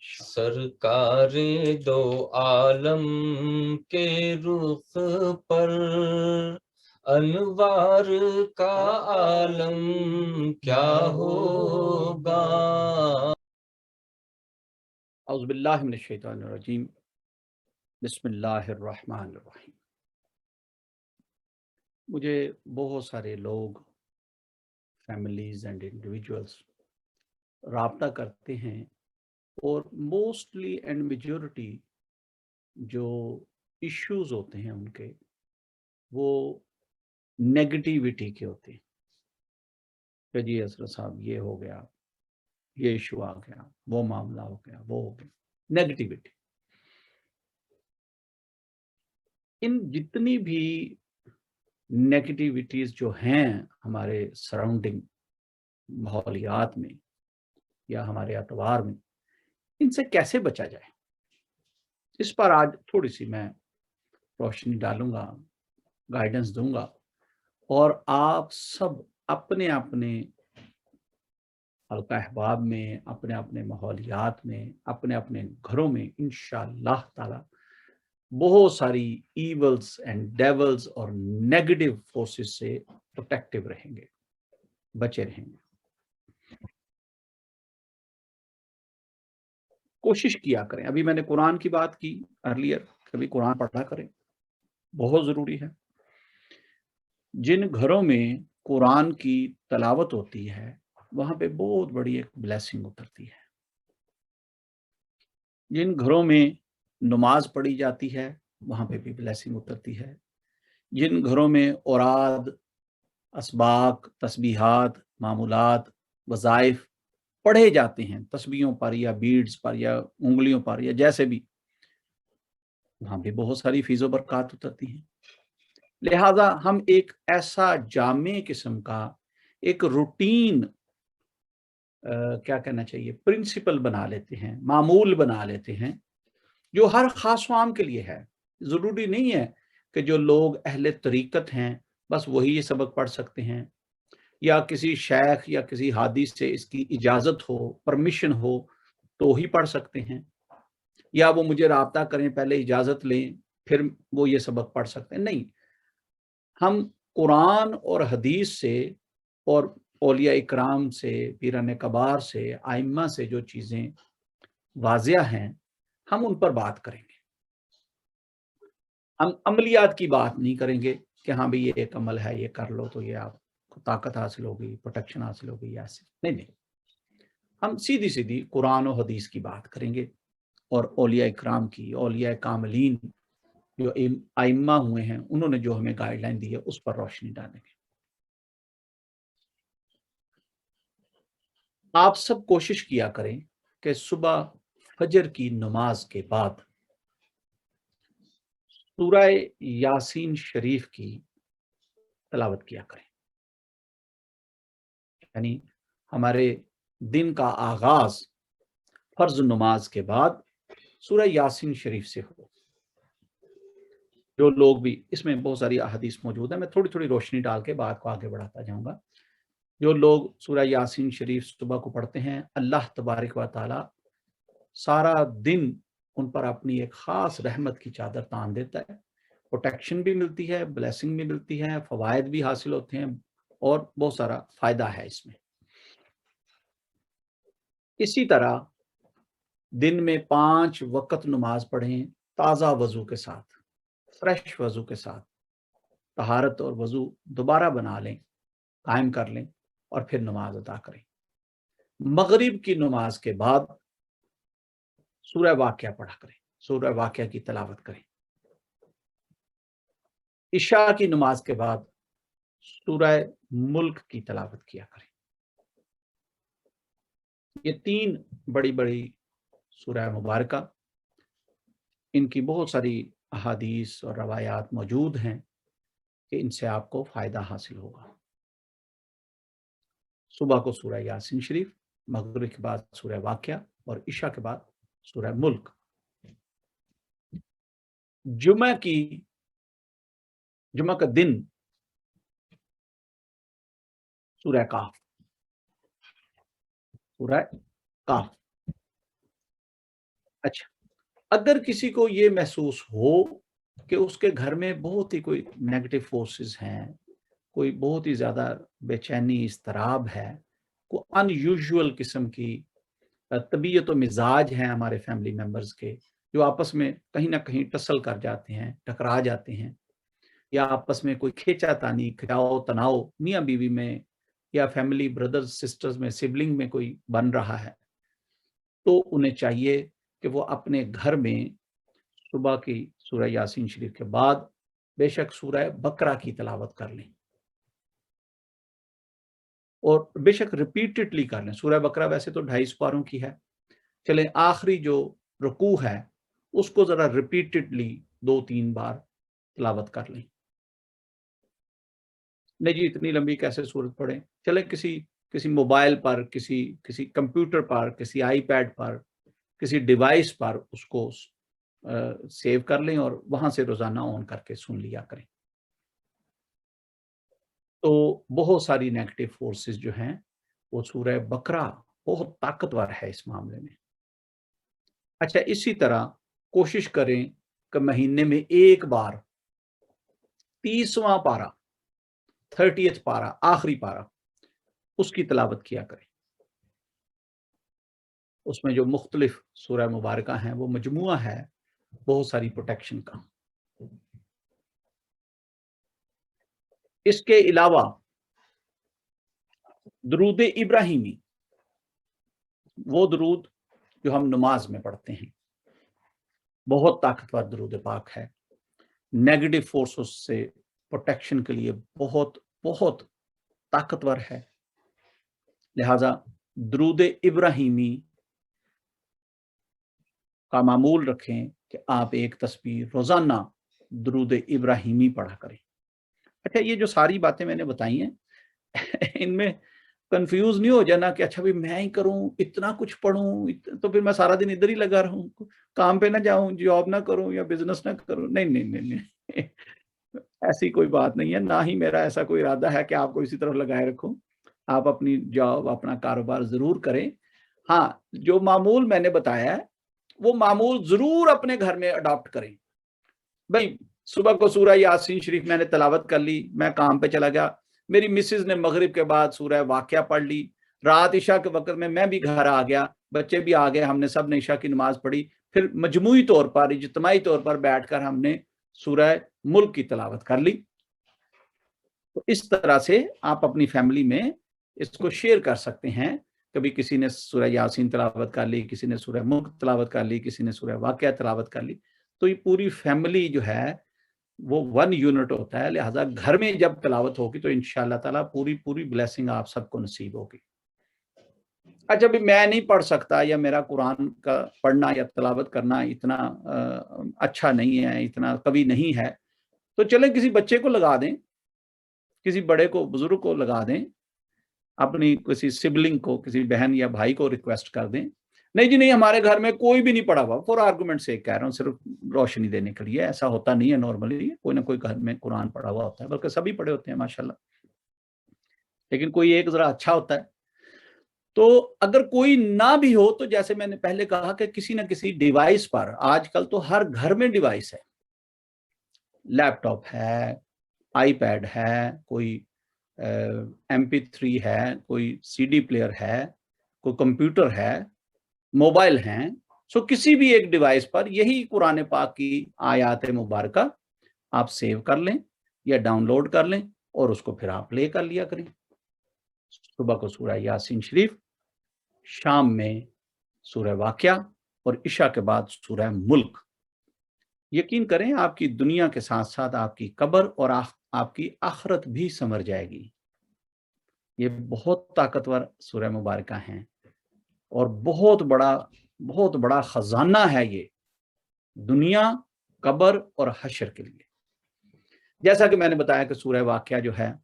سرکار دو عالم کے رخ پر انوار کا عالم کیا ہوگا۔ اعوذ باللہ من الشیطان الرجیم، بسم اللہ الرحمن الرحیم۔ مجھے بہت سارے لوگ، فیملیز اینڈ انڈیویجولس رابطہ کرتے ہیں، اور موسٹلی اینڈ میجورٹی جو ایشوز ہوتے ہیں ان کے، وہ نیگیٹیوٹی کے ہوتے ہیں کہ جی اسرت صاحب یہ ہو گیا، یہ ایشو آ گیا، وہ معاملہ ہو گیا، وہ ہو گیا، نیگیٹیوٹی۔ ان جتنی بھی نیگیٹیوٹیز جو ہیں ہمارے سراؤنڈنگ ماحولیات میں یا ہمارے اعتبار میں، ان سے کیسے بچا جائے، اس پر آج تھوڑی سی میں روشنی ڈالوں گا، گائیڈنس دوں گا، اور آپ سب اپنے اپنے حلقہ احباب میں، اپنے اپنے ماحولیات میں، اپنے اپنے گھروں میں انشاءاللہ تعالی بہت ساری ایولز اینڈ ڈیولز اور نیگیٹو فورسز سے پروٹیکٹیو رہیں گے، بچے رہیں گے۔ کوشش کیا کریں، ابھی میں نے قرآن کی بات کی ارلیئر، کبھی قرآن پڑھا کریں، بہت ضروری ہے۔ جن گھروں میں قرآن کی تلاوت ہوتی ہے وہاں پہ بہت بڑی ایک بلیسنگ اترتی ہے۔ جن گھروں میں نماز پڑھی جاتی ہے وہاں پہ بھی بلیسنگ اترتی ہے۔ جن گھروں میں اوراد، اسباق، تسبیحات، معمولات، وظائف پڑھے جاتے ہیں، تسبیحوں پر یا بیڈز پر یا انگلیوں پر یا جیسے بھی، وہاں بھی بہت ساری فیض و برکات اترتی ہیں۔ لہٰذا ہم ایک ایسا جامع قسم کا ایک روٹین کیا کہنا چاہیے، پرنسپل بنا لیتے ہیں، معمول بنا لیتے ہیں، جو ہر خاص و عام کے لیے ہے۔ ضروری نہیں ہے کہ جو لوگ اہل طریقت ہیں بس وہی یہ سبق پڑھ سکتے ہیں، یا کسی شیخ یا کسی حادی سے اس کی اجازت ہو، پرمیشن ہو تو ہی پڑھ سکتے ہیں، یا وہ مجھے رابطہ کریں، پہلے اجازت لیں پھر وہ یہ سبق پڑھ سکتے ہیں۔ نہیں، ہم قرآن اور حدیث سے اور اولیاء اکرام سے، پیران کبار سے، ائمہ سے جو چیزیں واضح ہیں ہم ان پر بات کریں گے۔ ہم عملیات کی بات نہیں کریں گے کہ ہاں بھی یہ ایک عمل ہے، یہ کر لو تو یہ آپ کو طاقت حاصل ہوگی، پروٹیکشن حاصل ہوگی، ایسے نہیں۔ ہم سیدھی سیدھی قرآن و حدیث کی بات کریں گے، اور اولیاء اکرام کی، اولیاء کاملین جو ائمہ ہوئے ہیں انہوں نے جو ہمیں گائیڈ لائن دی ہے اس پر روشنی ڈالیں گے۔ آپ سب کوشش کیا کریں کہ صبح فجر کی نماز کے بعد سورہ یاسین شریف کی تلاوت کیا کریں، یعنی ہمارے دن کا آغاز فرض نماز کے بعد سورہ یاسین شریف سے ہو۔ جو لوگ بھی، اس میں بہت ساری احادیث موجود ہیں، میں تھوڑی تھوڑی روشنی ڈال کے بات کو آگے بڑھاتا جاؤں گا۔ جو لوگ سورہ یاسین شریف صبح کو پڑھتے ہیں، اللہ تبارک و تعالی سارا دن ان پر اپنی ایک خاص رحمت کی چادر تان دیتا ہے، پروٹیکشن بھی ملتی ہے، بلیسنگ بھی ملتی ہے، فوائد بھی حاصل ہوتے ہیں، اور بہت سارا فائدہ ہے اس میں۔ اسی طرح دن میں 5 وقت نماز پڑھیں، تازہ وضو کے ساتھ، فریش وضو کے ساتھ، طہارت اور وضو دوبارہ بنا لیں، قائم کر لیں، اور پھر نماز ادا کریں۔ مغرب کی نماز کے بعد سورہ واقعہ پڑھا کریں، سورہ واقعہ کی تلاوت کریں۔ عشاء کی نماز کے بعد سورہ ملک کی تلاوت کیا کریں۔ یہ 3 بڑی بڑی سورہ مبارکہ، ان کی بہت ساری احادیث اور روایات موجود ہیں کہ ان سے آپ کو فائدہ حاصل ہوگا۔ صبح کو سورہ یاسین شریف، مغرب کے بعد سورہ واقعہ، اور عشاء کے بعد سورہ ملک۔ جمعہ کا دن سورہ کہف، سورہ کہف अच्छा, अगर किसी को ये महसूस हो कि उसके घर में बहुत ही कोई नेगेटिव फोर्सेस हैं, कोई बहुत ही ज़्यादा बेचैनी, इज़्तिराब है, कोई अनयूजुअल किस्म की तबीयत और मिजाज हैं हमारे फैमिली मेंबर्स के, जो आपस में कहीं न कहीं टसल कर जाते हैं, टकरा जाते हैं, या आपस में कोई खींचातानी, खिंचाव-तनाव मियाँ-बीवी में या फैमिली ब्रदर्स सिस्टर्स में, सिबलिंग में कोई बन रहा है, तो उन्हें चाहिए कि वो अपने घर में सुबह की सूरह यासीन शरीफ के बाद बेशक सूरह बकरा की तिलावत कर लें, और बेशक रिपीटेडली कर लें। सूरह बकरा वैसे तो 250 पारों की है, चलें आखिरी जो रुकू है उसको ज़रा रिपीटेडली 2-3 बार तिलावत कर लें। नहीं जी, इतनी लंबी कैसे सूरत पढ़ें? चलें किसी किसी मोबाइल पर, किसी किसी कंप्यूटर पर, किसी आईपैड पर, किसी डिवाइस पर उसको सेव कर लें और वहाँ से रोज़ाना ऑन करके सुन लिया करें। तो बहुत सारी नेगेटिव फोर्सेस जो हैं, वो सूरह बकरा बहुत ताकतवर है इस मामले में। अच्छा, इसी तरह कोशिश करें कि महीने में 1 बार 30वां पारा, 30th पारा, आखिरी पारा, उसकी तिलावत किया करें। उसमें जो मुख्तलिफ सूरह मुबारका हैं, वो मजमुआ है बहुत सारी प्रोटेक्शन का। इसके अलावा दरूद इब्राहिमी, वो दरूद जो हम नमाज में पढ़ते हैं, बहुत ताकतवर दरूद पाक है, नेगेटिव फोर्सेस से प्रोटेक्शन के लिए बहुत बहुत ताकतवर है। लिहाजा दरूद इब्राहिमी का मामूल रखें कि आप एक तस्बीह रोज़ाना दरूद इब्राहिमी पढ़ा करें। अच्छा, ये जो सारी बातें मैंने बताई हैं इनमें कन्फ्यूज़ नहीं हो जाना कि अच्छा, भई मैं ही करूँ, इतना कुछ पढ़ूँ, तो फिर मैं सारा दिन इधर ही लगा रहूँ, काम पे ना जाऊँ, जॉब ना करूँ या बिज़नेस ना करूँ। नहीं, नहीं, नहीं, नहीं। ऐसी कोई बात नहीं है, ना ही मेरा ऐसा कोई इरादा है कि आपको इसी तरफ लगाए रखूँ। आप अपनी जॉब, अपना कारोबार ज़रूर करें। हाँ, जो मामूल मैंने बताया है, वो मामूल ज़रूर अपने घर में अडॉप्ट करें। भई सुबह को सूरह यासीन शरीफ मैंने तिलावत कर ली, मैं काम पे चला गया, मेरी मिसेज़ ने मगरिब के बाद सूरह वाक़िया पढ़ ली, रात इशा के वक़्त में मैं भी घर आ गया, बच्चे भी आ गए, हमने सबने इशा की नमाज़ पढ़ी, फिर मजमूई तौर पर, इज्तिमाई तौर पर बैठकर हमने सूरह मुल्क की तिलावत कर ली। तो इस तरह से आप अपनी फैमिली में इसको शेयर कर सकते हैं। कभी किसी ने सूरह यासीन तिलावत कर ली, किसी ने सूरह मुल्क तिलावत कर ली, किसी ने सूरह वाक़िया तिलावत कर ली। तो ये पूरी फैमिली जो है वो 1 यूनिट होता है, लिहाजा घर में जब तिलावत होगी तो इंशाअल्लाह ताला पूरी ब्लेसिंग आप सबको नसीब होगी। अच्छा, अभी मैं नहीं पढ़ सकता या मेरा कुरान का पढ़ना या तिलावत करना इतना अच्छा नहीं है, इतना कभी नहीं है, तो चलें किसी बच्चे को लगा दें, किसी बड़े को, बुजुर्ग को लगा दें, अपनी किसी सिबलिंग को, किसी बहन या भाई को रिक्वेस्ट कर दें। नहीं जी नहीं, हमारे घर में कोई भी नहीं पढ़ा हुआ, फॉर आर्गुमेंट से कह रहा हूँ, सिर्फ रोशनी देने के लिए। ऐसा होता नहीं है नॉर्मली, कोई ना कोई घर में कुरान पढ़ा हुआ होता है, बल्कि सभी पढ़े होते हैं माशाल्लाह, लेकिन कोई एक ज़रा अच्छा होता है। तो अगर कोई ना भी हो तो जैसे मैंने पहले कहा कि किसी न किसी डिवाइस पर, आजकल तो हर घर में डिवाइस है, लैपटॉप है, आईपैड है, कोई MP3 है, कोई CD प्लेयर है, कोई कंप्यूटर है, मोबाइल हैं। सो किसी भी एक डिवाइस पर यही कुरान पाक की आयात मुबारका आप सेव कर लें या डाउनलोड कर लें और उसको फिर आप प्ले कर लिया करें। सुबह को सूरह यासीन शरीफ, शाम में सूरह वाक़िया और इशा के बाद सूरह मुल्क। यकीन करें आपकी दुनिया के साथ-साथ आपकी कब्र और आपकी आखिरत भी संवर जाएगी। ये बहुत ताकतवर सूरह मुबारका हैं और बहुत बड़ा खजाना है ये, दुनिया, कब्र और हश्र के लिए। जैसा कि मैंने बताया कि सूरह वाक़िया जो है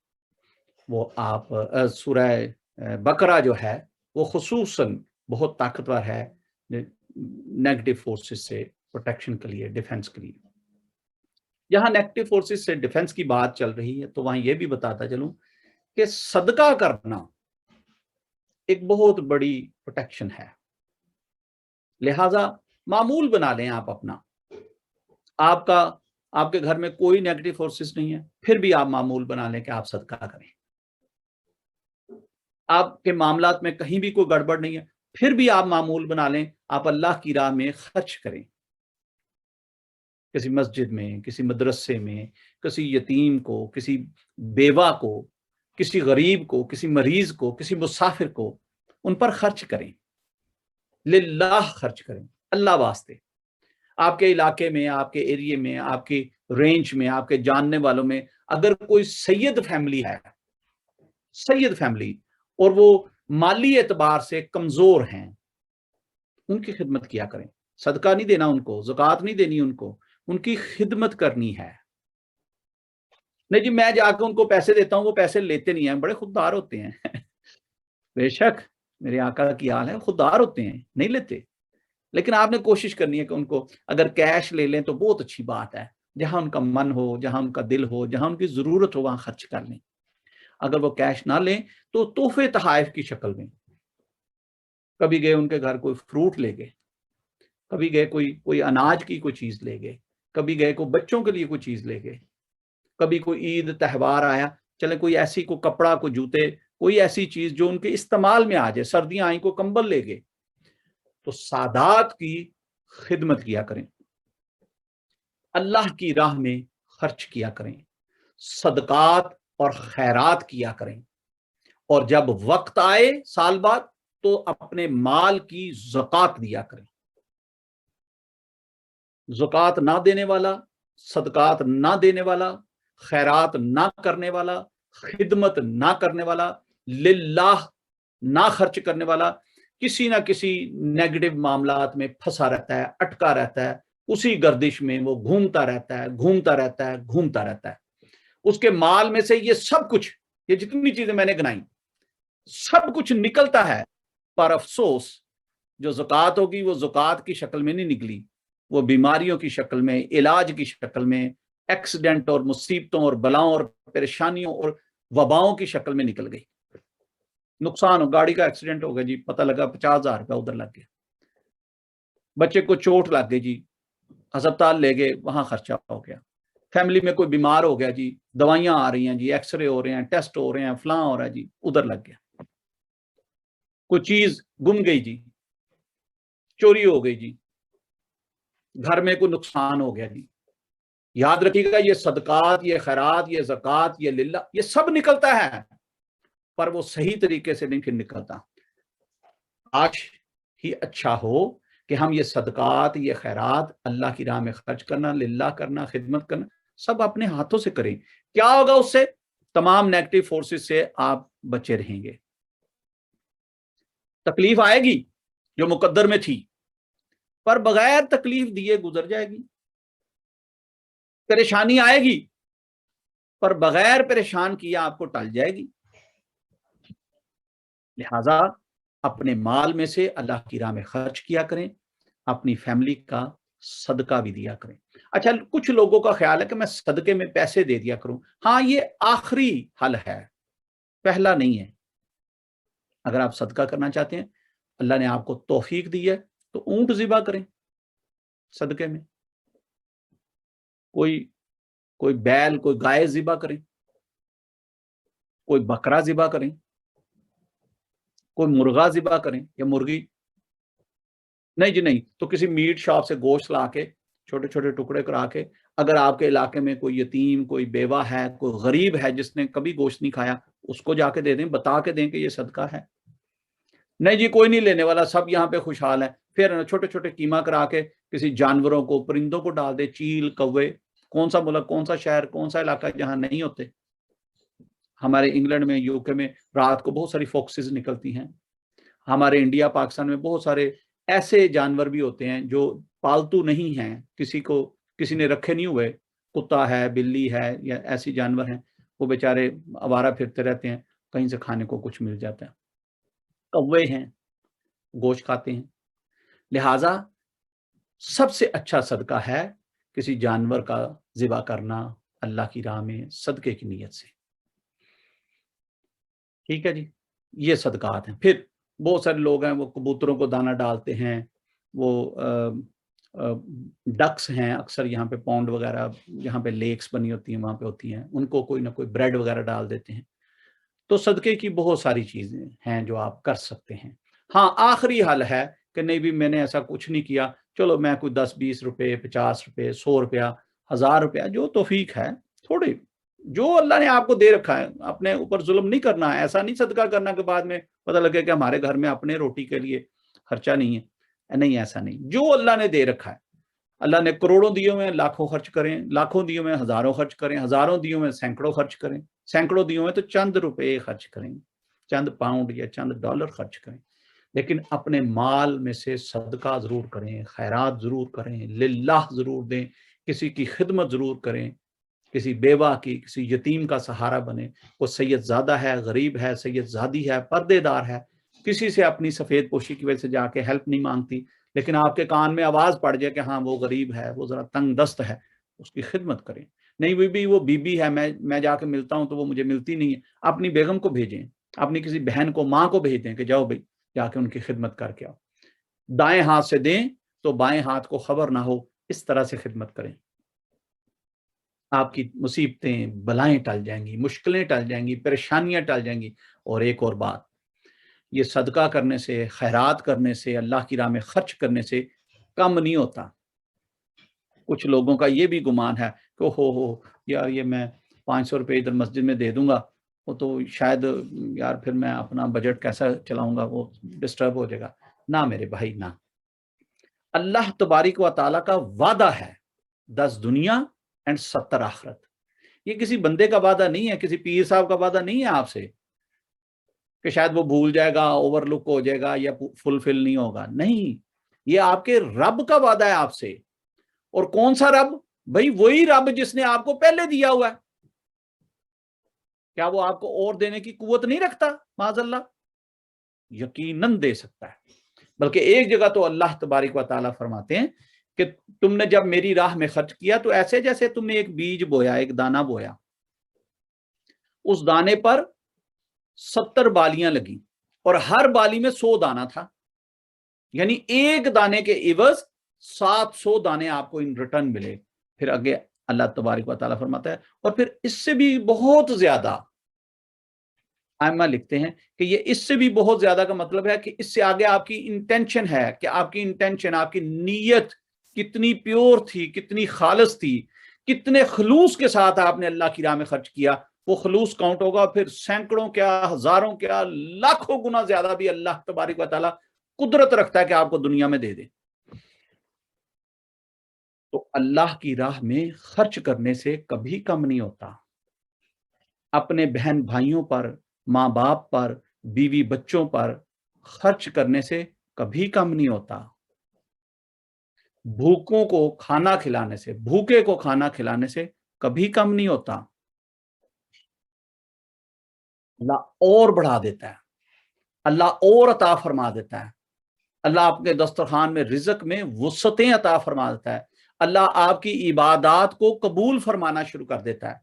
वो आप सूरह बकरा जो है वो खुसूसन बहुत ताकतवर है नेगेटिव फोर्सेस से प्रोटेक्शन के लिए, डिफेंस के लिए। यहाँ नेगेटिव फोर्सेस से डिफेंस की बात चल रही है तो वहां ये भी बताता चलूं कि सदका करना एक बहुत बड़ी प्रोटेक्शन है। लिहाजा मामूल बना लें आप अपना। आपके घर में कोई नेगेटिव फोर्सेस नहीं है, फिर भी आप मामूल बना लें कि आप सदका करें। आपके मामलात में कहीं भी कोई गड़बड़ नहीं है, फिर भी आप मामूल बना लें आप अल्लाह की राह में खर्च करें। किसी मस्जिद में, किसी मदरसे में, किसी यतीम को, किसी बेवा को, किसी गरीब को, किसी मरीज को, किसी मुसाफिर को, उन पर खर्च करें, लिल्लाह खर्च करें, अल्लाह वास्ते। आपके इलाके में, आपके एरिया में, आपकी रेंज में, आपके जानने वालों में अगर कोई सैयद फैमिली है, सैयद फैमिली, और वो माली एतबार से कमजोर हैं, उनकी खिदमत किया करें। सदका नहीं देना उनको, ज़कात नहीं देनी उनको, उनकी खिदमत करनी है। नहीं जी मैं जाकर उनको पैसे देता हूं, वो पैसे लेते नहीं हैं, बड़े खुददार होते हैं बेशक मेरे आका की हाल है, खुददार होते हैं, नहीं लेते। लेकिन आपने कोशिश करनी है कि उनको अगर कैश ले लें तो बहुत अच्छी बात है, जहां उनका मन हो, जहां उनका दिल हो, जहां उनकी जरूरत हो वहां खर्च कर लें। अगर वो कैश ना लें तो तोहफे तहाइफ की शक्ल में, कभी गए उनके घर कोई फ्रूट ले गए, कभी गए कोई अनाज की कोई चीज ले गए, कभी गए कोई बच्चों के लिए कोई चीज ले गए, कभी कोई ईद त्यौहार आया, चले कोई ऐसी कोई कपड़ा, कोई जूते, कोई ऐसी चीज जो उनके इस्तेमाल में आ जाए, सर्दियां आई को कंबल ले गए, तो सादात की खिदमत किया करें, अल्लाह की राह में खर्च किया करें, सदकात और खैरात किया करें। और जब वक्त आए साल बाद तो अपने माल की ज़कात दिया करें। ज़कात ना देने वाला, सदकात ना देने वाला, खैरात ना करने वाला, खिदमत ना करने वाला, लिल्लाह ना खर्च करने वाला, किसी ना किसी नेगेटिव मामलात में फंसा रहता है, अटका रहता है, उसी गर्दिश में वो घूमता रहता है, घूमता रहता है, घूमता रहता है। उसके माल में से ये सब कुछ, ये जितनी चीजें मैंने गिनाई, सब कुछ निकलता है, पर अफसोस जो ज़कात होगी वो ज़कात की शक्ल में नहीं निकली, वो बीमारियों की शक्ल में, इलाज की शक्ल में, एक्सीडेंट और मुसीबतों और बलाओं और परेशानियों और वबाओं की शक्ल में निकल गई। नुकसान हो, गाड़ी का एक्सीडेंट हो गया जी, पता लगा 50,000 रुपया उधर लग गया, बच्चे को चोट लग गई जी, अस्पताल ले गए, वहां खर्चा हो गया, फैमिली में कोई बीमार हो गया जी, दवाइयां आ रही हैं जी, एक्सरे हो रहे हैं, टेस्ट हो रहे हैं, फलां हो रहा है जी, उधर लग गया। कोई चीज गुम गई जी, चोरी हो गई जी, घर में कोई नुकसान हो गया जी। याद रखिएगा ये सदकात, ये खैरात, ये ज़कात, ये लिल्लाह, ये सब निकलता है, पर वो सही तरीके से नहीं फिर निकलता। आज ही अच्छा हो कि हम ये सदकात, ये खैरात, अल्लाह की राह में खर्च करना, लिल्लाह करना, खिदमत करना, सब अपने हाथों से करें। क्या होगा उससे? तमाम नेगेटिव फोर्सेस से आप बचे रहेंगे। तकलीफ आएगी जो मुकद्दर में थी, पर बगैर तकलीफ दिए गुजर जाएगी। परेशानी आएगी, पर बगैर परेशान किया आपको टल जाएगी। लिहाजा अपने माल में से अल्लाह की राह में खर्च किया करें, अपनी फैमिली का सदका भी दिया करें। अच्छा, कुछ लोगों का ख्याल है कि मैं सदके में पैसे दे दिया करूं। हाँ, ये आखिरी हल है, पहला नहीं है। अगर आप सदका करना चाहते हैं, अल्लाह ने आपको तौफीक दी है, तो ऊंट ज़िबा करें सदके में, कोई कोई बैल, कोई गाय ज़िबा करें, कोई बकरा ज़िबा करें, कोई मुर्गा ज़िबा करें या मुर्गी। नहीं जी नहीं, तो किसी मीट शॉप से गोश्त ला के छोटे छोटे टुकड़े करा के, अगर आपके इलाके में कोई यतीम, कोई बेवा है, कोई गरीब है जिसने कभी गोश्त नहीं खाया, उसको जाके दे दें, बता के दें कि ये सदका है। नहीं जी कोई नहीं लेने वाला, सब यहाँ पे खुशहाल है, फिर छोटे छोटे कीमा करा के किसी जानवरों को, परिंदों को डाल दे, चील, कौवे। कौन सा मुल्क, कौन सा शहर, कौन सा इलाका जहाँ नहीं होते? हमारे इंग्लैंड में, यूके में रात को बहुत सारी फॉक्सेस निकलती हैं। हमारे इंडिया, पाकिस्तान में बहुत सारे ऐसे जानवर भी होते हैं जो पालतू नहीं हैं, किसी ने रखे नहीं हुए, कुत्ता है, बिल्ली है, या ऐसी जानवर हैं, वो बेचारे आवारा फिरते रहते हैं, कहीं से खाने को कुछ मिल जाता है। कौवे हैं, गोश्त खाते हैं। लिहाजा सबसे अच्छा सदका है किसी जानवर का ज़िबा करना अल्लाह की राह में सदके की नीयत से। ठीक है जी, ये सदकात हैं। फिर बहुत सारे लोग हैं वो कबूतरों को दाना डालते हैं, वो ڈکس ہیں، اکثر یہاں پہ پونڈ وغیرہ جہاں پہ لیکس بنی ہوتی ہیں وہاں پہ ہوتی ہیں، ان کو کوئی نہ کوئی بریڈ وغیرہ ڈال دیتے ہیں. تو صدقے کی بہت ساری چیزیں ہیں جو آپ کر سکتے ہیں. ہاں آخری حل ہے کہ نہیں بھی میں نے ایسا کچھ نہیں کیا، چلو میں کوئی 10-20 روپے، 50 روپے، 100 روپیہ، 1000 روپیہ، جو توفیق ہے تھوڑے جو اللہ نے آپ کو دے رکھا ہے، اپنے اوپر ظلم نہیں کرنا ہے. ایسا نہیں صدقہ کرنا کہ بعد میں پتہ لگے کہ ہمارے گھر میں اپنے روٹی کے لیے خرچہ نہیں ہے. نہیں، ایسا نہیں. جو اللہ نے دے رکھا ہے، اللہ نے کروڑوں دیے ہوئے لاکھوں خرچ کریں، لاکھوں دیے ہوئے ہزاروں خرچ کریں، ہزاروں دیے ہوئے سینکڑوں خرچ کریں، سینکڑوں دیے ہوئے تو چند روپے خرچ کریں، چند پاؤنڈ یا چند ڈالر خرچ کریں. لیکن اپنے مال میں سے صدقہ ضرور کریں، خیرات ضرور کریں، للہ ضرور دیں، کسی کی خدمت ضرور کریں، کسی بیوہ کی، کسی یتیم کا سہارا بنے. وہ سید زادہ ہے، غریب ہے، سید زادی ہے، پردے دار ہے، کسی سے اپنی سفید پوشی کی وجہ سے جا کے ہیلپ نہیں مانگتی، لیکن آپ کے کان میں آواز پڑ جائے کہ ہاں وہ غریب ہے، وہ ذرا تنگ دست ہے، اس کی خدمت کریں. نہیں وہ بی بی ہے، میں جا کے ملتا ہوں تو وہ مجھے ملتی نہیں ہے، اپنی بیگم کو بھیجیں، اپنی کسی بہن کو، ماں کو بھیج دیں کہ جاؤ بھائی جا کے ان کی خدمت کر کے آؤ. دائیں ہاتھ سے دیں تو بائیں ہاتھ کو خبر نہ ہو، اس طرح سے خدمت کریں. آپ کی مصیبتیں، بلائیں ٹل جائیں گی، مشکلیں ٹل جائیں گی، پریشانیاں ٹل جائیں گی. اور ایک اور بات، یہ صدقہ کرنے سے، خیرات کرنے سے، اللہ کی راہ میں خرچ کرنے سے کم نہیں ہوتا. کچھ لوگوں کا یہ بھی گمان ہے کہ ہو یار یہ میں 500 روپے ادھر مسجد میں دے دوں گا، وہ تو شاید یار پھر میں اپنا بجٹ کیسا چلاؤں گا، وہ ڈسٹرب ہو جائے گا. نہ میرے بھائی نہ. اللہ تبارک و تعالیٰ کا وعدہ ہے 10 دنیا اینڈ 70 آخرت. یہ کسی بندے کا وعدہ نہیں ہے، کسی پیر صاحب کا وعدہ نہیں ہے آپ سے کہ شاید وہ بھول جائے گا، اوور لک ہو جائے گا یا فلفل نہیں ہوگا. نہیں، یہ آپ کے رب کا وعدہ ہے آپ سے. اور کون سا رب؟ بھائی وہی رب جس نے آپ کو پہلے دیا ہوا ہے. کیا وہ آپ کو اور دینے کی قوت نہیں رکھتا؟ معاذ اللہ، یقیناً دے سکتا ہے. بلکہ ایک جگہ تو اللہ تبارک و تعالیٰ فرماتے ہیں کہ تم نے جب میری راہ میں خرچ کیا تو ایسے جیسے تم نے ایک بیج بویا، ایک دانہ بویا، اس دانے پر 70 بالیاں لگی اور ہر بالی میں 100 دانہ تھا، یعنی ایک دانے کے عوض 700 دانے آپ کو ان ریٹرن ملے. پھر آگے اللہ تبارک و تعالیٰ فرماتا ہے اور پھر اس سے بھی بہت زیادہ. آئمہ لکھتے ہیں کہ یہ اس سے بھی بہت زیادہ کا مطلب ہے کہ اس سے آگے آپ کی انٹینشن ہے کہ آپ کی انٹینشن، آپ کی نیت کتنی پیور تھی، کتنی خالص تھی، کتنے خلوص کے ساتھ آپ نے اللہ کی راہ میں خرچ کیا. وہ خلوص کاؤنٹ ہوگا. پھر سینکڑوں کیا، ہزاروں کیا، لاکھوں گنا زیادہ بھی اللہ تبارک و تعالیٰ قدرت رکھتا ہے کہ آپ کو دنیا میں دے دے. تو اللہ کی راہ میں خرچ کرنے سے کبھی کم نہیں ہوتا. اپنے بہن بھائیوں پر، ماں باپ پر، بیوی بچوں پر خرچ کرنے سے کبھی کم نہیں ہوتا. بھوکوں کو کھانا کھلانے سے، بھوکے کو کھانا کھلانے سے کبھی کم نہیں ہوتا. اللہ اور بڑھا دیتا ہے، اللہ اور عطا فرما دیتا ہے. اللہ آپ کے دسترخوان میں رزق میں وسعتیں عطا فرما دیتا ہے. اللہ آپ کی عبادات کو قبول فرمانا شروع کر دیتا ہے.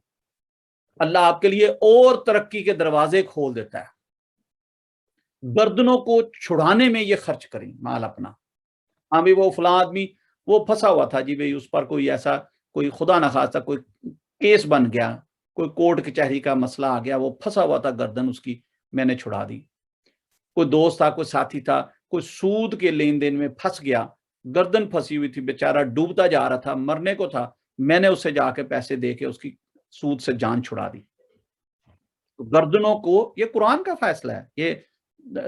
اللہ آپ کے لیے اور ترقی کے دروازے کھول دیتا ہے. گردنوں کو چھڑانے میں یہ خرچ کریں مال اپنا. ہاں بھی وہ فلاں آدمی وہ پھنسا ہوا تھا جی بھئی، اس پر کوئی ایسا کوئی خدا نخواستہ کوئی کیس بن گیا، کوئی کورٹ کچہری کا مسئلہ آ گیا، وہ پھنسا ہوا تھا، گردن اس کی میں نے چھڑا دی. کوئی دوست تھا، کوئی ساتھی تھا، کوئی سود کے لین دین میں پھنس گیا، گردن پھنسی ہوئی تھی، بیچارہ ڈوبتا جا رہا تھا، مرنے کو تھا، میں نے اسے جا کے پیسے دے کے اس کی سود سے جان چھڑا دی. گردنوں کو، یہ قرآن کا فیصلہ ہے، یہ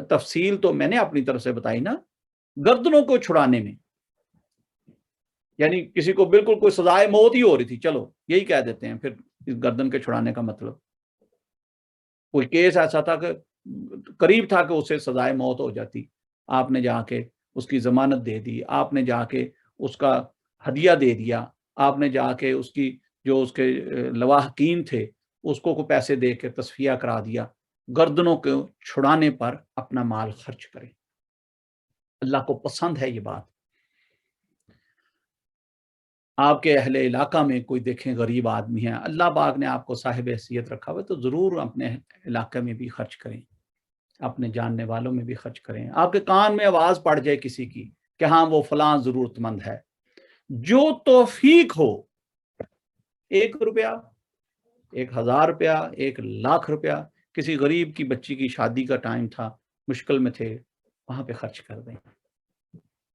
تفصیل تو میں نے اپنی طرف سے بتائی نا. گردنوں کو چھڑانے میں، یعنی کسی کو بالکل کوئی سزائے موت ہی ہو رہی تھی، چلو یہی کہہ دیتے ہیں پھر اس گردن کے چھڑانے کا مطلب. کوئی کیس ایسا تھا کہ قریب تھا کہ اسے سزائے موت ہو جاتی، آپ نے جا کے اس کی ضمانت دے دی، آپ نے جا کے اس کا ہدیہ دے دیا، آپ نے جا کے اس کی جو اس کے لواحقین تھے اس کو پیسے دے کے تصفیہ کرا دیا. گردنوں کو چھڑانے پر اپنا مال خرچ کریں. اللہ کو پسند ہے یہ بات. آپ کے اہل علاقہ میں کوئی دیکھیں غریب آدمی ہے، اللہ پاک نے آپ کو صاحب حیثیت رکھا ہوا، تو ضرور اپنے علاقے میں بھی خرچ کریں، اپنے جاننے والوں میں بھی خرچ کریں. آپ کے کان میں آواز پڑ جائے کسی کی کہ ہاں وہ فلاں ضرورت مند ہے، जो तौफीक हो, 1 रुपया, 1000 रुपया, 1 लाख रुपया, किसी गरीब की बच्ची की शादी का टाइम था, मुश्किल में थे, वहां पे खर्च कर दें।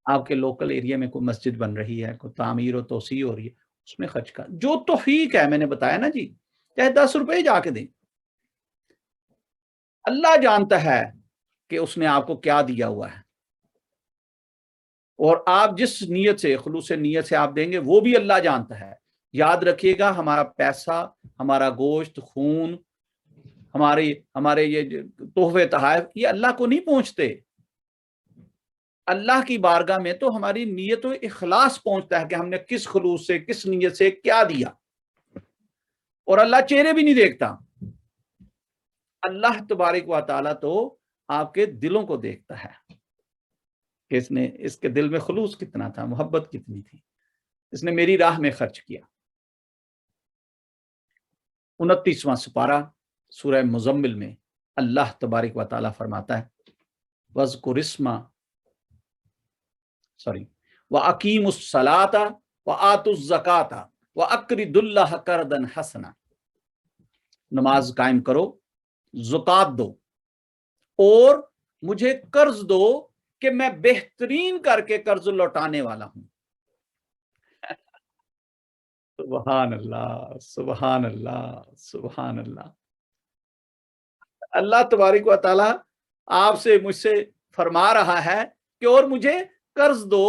आपके लोकल एरिया में कोई मस्जिद बन रही है, कोई तामीर और तोसी हो रही है, उसमें खर्च कर, जो तौफीक है, मैंने बताया ना जी, चाहे 10 रुपए जाके दें। अल्लाह जानता है कि उसने आपको क्या दिया हुआ है, और आप जिस नीयत से, खुलूस नीयत से आप देंगे, वो भी अल्लाह जानता है। याद रखिएगा, हमारा पैसा, हमारा गोश्त, खून, हमारे हमारे ये तोहफे तोहफ, ये अल्लाह को नहीं पहुंचते। अल्लाह की बारगाह में तो हमारी नीयत और इखलास पहुंचता है कि हमने किस खुलूस से, किस नीयत से क्या दिया। और अल्लाह चेहरे भी नहीं देखता, अल्लाह तबारक व तआला तो आपके दिलों को देखता है कि इसके दिल में खुलूस कितना था, मोहब्बत कितनी थी, इसने मेरी राह में खर्च किया। 29वां सुपारा सूरह मुज़म्मिल में अल्लाह तबारक व तआला फरमाता है, वज़कुरिस्मा व अकीमुस सलाता व आतुज़ ज़काता व अक़रिदुल्लाह क़र्दन हसना। नमाज कायम करो, ज़कात दो, और मुझे कर्ज दो कि मैं बेहतरीन करके कर्ज लौटाने वाला हूं। सुबहान अल्लाह, सुबहान अल्लाह, सुबहान अल्लाह। अल्लाह तबारक व तआला आपसे, मुझसे फरमा रहा है कि और मुझे कर्ज दो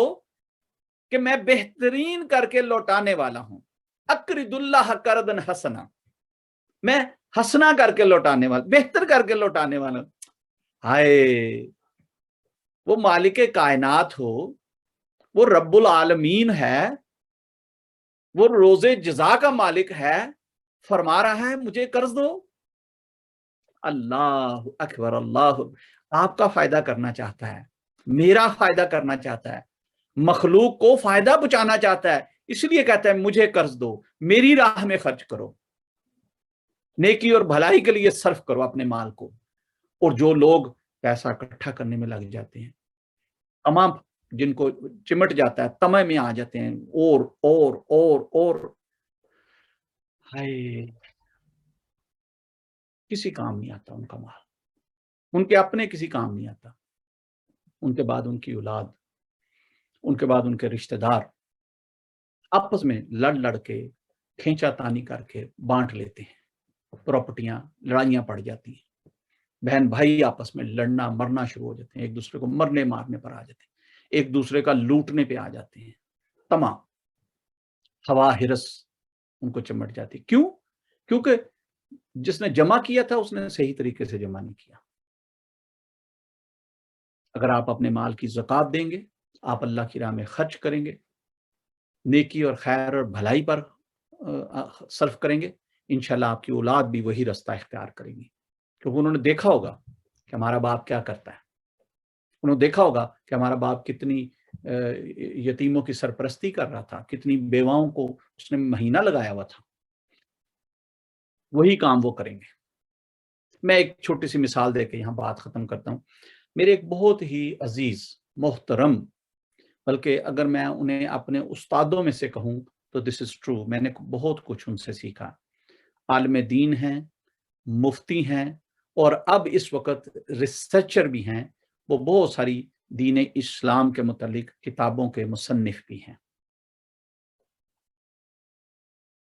कि मैं बेहतरीन करके लौटाने वाला हूं। अक़रिदुल्लाह क़र्दन हसना, मैं हसना करके लौटाने वाला, बेहतर करके लौटाने वाला। हाय, वो मालिक कायनात हो, वो रब्बुल आलमीन है, वो रोजे जजा का मालिक है, फरमा रहा है मुझे कर्ज दो। अल्लाह अकबर, अल्लाह आपका फायदा करना चाहता है, मेरा फायदा करना चाहता है, मखलूक को फायदा पहुंचाना चाहता है, इसलिए कहता है मुझे कर्ज दो, मेरी राह में खर्च करो, नेकी और भलाई के लिए सर्फ करो अपने माल को। और जो लोग पैसा इकट्ठा करने में लग जाते हैं, तमाम जिनको चिमट जाता है, तमे में आ जाते हैं, और हाय, किसी काम नहीं आता उनका माल, उनके अपने किसी काम नहीं आता, उनके बाद उनकी औलाद, उनके बाद उनके रिश्तेदार आपस में लड़ लड़ के, खींचातानी करके बांट लेते हैं, प्रॉपर्टियां, लड़ाइयां पड़ जाती हैं, बहन भाई आपस में लड़ना मरना शुरू हो जाते हैं, एक दूसरे को मरने मारने पर आ जाते हैं, एक दूसरे का लूटने पे आ जाते हैं, तमाम हवा हिरस उनको चिमट जाती। क्यों? क्योंकि जिसने जमा किया था उसने सही तरीके से जमा नहीं किया। अगर आप अपने माल की ज़कात देंगे, आप अल्लाह की राह में खर्च करेंगे, नेकी और खैर और भलाई पर सर्फ करेंगे, इंशाल्लाह आपकी औलाद भी वही रास्ता इख्तियार करेंगी, क्योंकि उन्होंने देखा होगा कि हमारा बाप क्या करता है, उन्होंने देखा होगा कि हमारा बाप कितनी यतीमों की सरपरस्ती कर रहा था, कितनी बेवाओं को उसने महीना लगाया हुआ था, वही काम वो करेंगे। मैं एक छोटी सी मिसाल देके यहाँ बात खत्म करता हूँ। मेरे एक बहुत ही अजीज मोहतरम, बल्कि अगर मैं उन्हें अपने उस्तादों में से कहूँ तो दिस इज ट्रू, मैंने बहुत कुछ उनसे सीखा। आलिम दीन हैं, मुफ्ती हैं, और अब इस वक्त रिसर्चर भी हैं। वो बहुत सारी दीन इस्लाम के मुतालिक किताबों के मुसन्निफ भी हैं।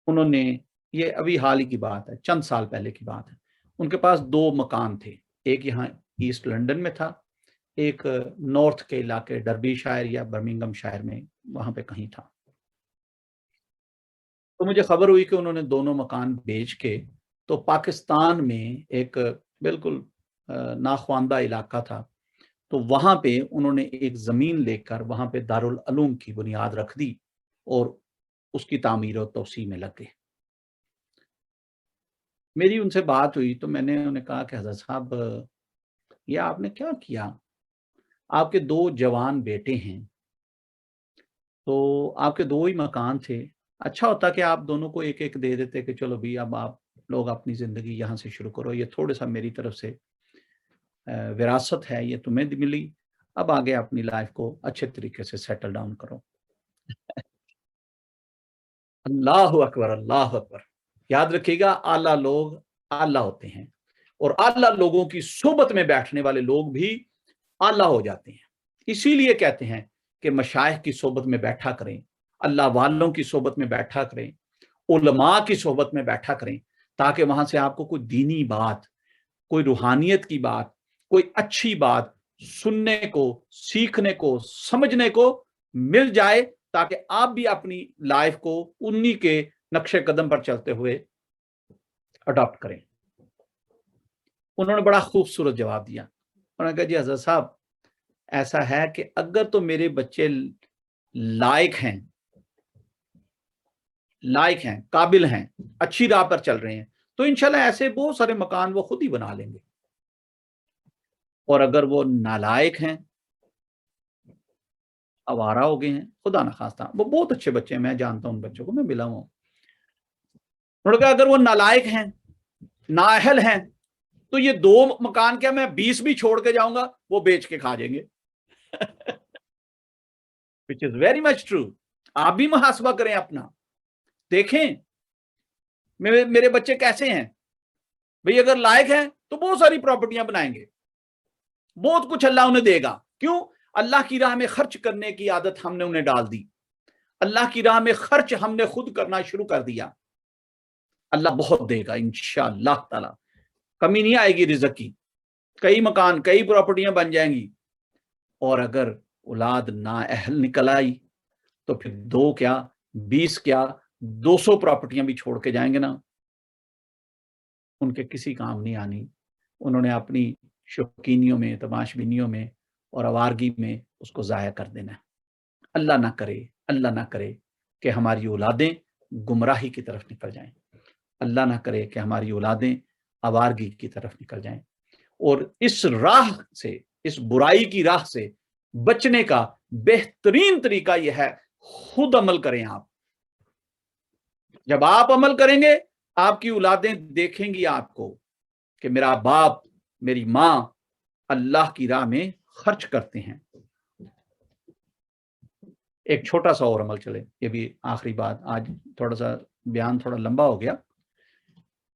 उन्होंने, ये अभी हाल ही की बात है, चंद साल पहले की बात है, उनके पास 2 मकान थे, एक यहाँ ईस्ट लंदन में था, एक नॉर्थ के इलाके डर्बी शायर या बर्मिंघम शायर में, वहां पे कहीं था। तो मुझे खबर हुई कि उन्होंने दोनों मकान बेच के तो पाकिस्तान में एक बिल्कुल नाख्वानदा इलाका था, तो वहां पे उन्होंने एक जमीन लेकर वहां पे दारुल उलूम की बुनियाद रख दी और उसकी तामीर और तोसी में लग गए। मेरी उनसे बात हुई तो मैंने उन्हें कहा कि हज़रत साहब, ये आपने क्या किया? आपके 2 जवान बेटे हैं, तो आपके 2 ही मकान थे। अच्छा होता कि आप दोनों को एक-एक दे देते कि चलो भई अब आप लोग अपनी ज़िंदगी यहाँ से शुरू करो, ये थोड़ा-सा मेरी तरफ से विरासत है, ये तुम्हें मिली, अब आगे अपनी लाइफ़ को अच्छे तरीके से सेटल डाउन करो। अल्लाह अकबर, अल्लाह अकबर। याद रखिएगा, आला लोग आला होते हैं और आला लोगों की सोबत में बैठने वाले लोग भी आला हो जाते हैं। इसीलिए कहते हैं कि मशाइख की सोबत में बैठा करें, अल्लाह वालों की सोबत में बैठा करें, उलमा की सोबत में बैठा करें, ताकि वहां से आपको कोई दीनी बात, कोई रूहानियत की बात, कोई अच्छी बात सुनने को, सीखने को, समझने को मिल जाए, ताकि आप भी अपनी लाइफ को उन्हीं के नक्शे कदम पर चलते हुए अडॉप्ट करें। उन्होंने बड़ा खूबसूरत जवाब दिया। उन्होंने कहा, जी हज़रत साहब, ऐसा है कि अगर तो मेरे बच्चे लायक हैं, काबिल हैं, अच्छी राह पर चल रहे हैं, तो इंशाल्लाह ऐसे बहुत सारे मकान वो खुद ही बना लेंगे। और अगर वो नालायक हैं, आवारा हो गए हैं, खुदा ना खास्ता, वो बहुत अच्छे बच्चे हैं, मैं जानता हूं उन बच्चों को, मैं मिला हूं। उन्होंने कहा, अगर वो नालायक हैं, नाअहल हैं, तो ये 2 मकान क्या, मैं 20 भी छोड़ के जाऊंगा, वो बेच के खा जाएंगे। Which is very much true. आप भी मुहासबा करें अपना, देखें मेरे बच्चे कैसे हैं। भाई अगर लायक हैं तो बहुत सारी प्रॉपर्टियां बनाएंगे, बहुत कुछ अल्लाह उन्हें देगा। क्यों? अल्लाह की राह में खर्च करने की आदत हमने उन्हें डाल दी। अल्लाह की राह में खर्च हमने खुद करना शुरू कर दिया। अल्लाह बहुत देगा इंशाअल्लाह ताला, कमी नहीं आएगी रिज़्क़ की। कई मकान, कई प्रॉपर्टियां बन जाएंगी। और अगर औलाद नाअहल निकल आई तो फिर 2 क्या, 20 क्या, 200 प्रॉपर्टियां भी छोड़ के जाएंगे ना, उनके किसी काम नहीं आनी। उन्होंने अपनी शौकीनियों में, तमाशबीनियों में और आवारगी में उसको ज़ाया कर देना है। अल्लाह ना करे, अल्लाह ना करे कि हमारी औलादें गुमराही की तरफ निकल जाएं। अल्लाह ना करे कि हमारी औलादें आवारगी की तरफ निकल जाएं। और इस राह से, इस बुराई की राह से बचने का बेहतरीन तरीका यह है, खुद अमल करें आप। जब आप अमल करेंगे, आपकी औलादें देखेंगी आपको कि मेरा बाप, मेरी मां अल्लाह की राह में खर्च करते हैं। एक छोटा सा और अमल चले, ये भी आखिरी बात, आज थोड़ा सा बयान थोड़ा लंबा हो गया।